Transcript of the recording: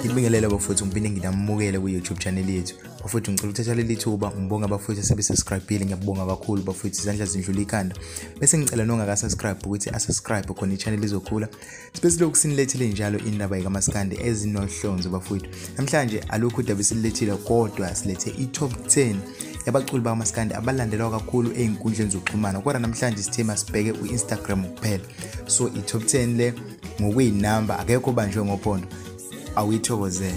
Ngibingelela bafowethu ngibine nginamukele ku YouTube channel yethu. Bafowethu ngicela ukuthatha leli thuba ngibonga bafowethu asebesubscribe ngiyabonga kakhulu bafowethu izandla zindlula ikhanda. Bese ngicela nongaka subscribe ukuthi asubscribe khona ichannel izokhula. Sibese lokusinilethele njalo indaba kaMaskandi ezinohlonzo bafowethu. Namhlanje alokhu udaba silethile kodwa silethe iTop 10 yabaculi bakaMaskandi abalandelwa kakhulu einkundleni zokuxhumana. Kodwa namhlanje sithema sibheke uInstagram kuphela. So iTop 10 le ngokuyinamba akekho banjwe ngophondo. Awuyithokozele.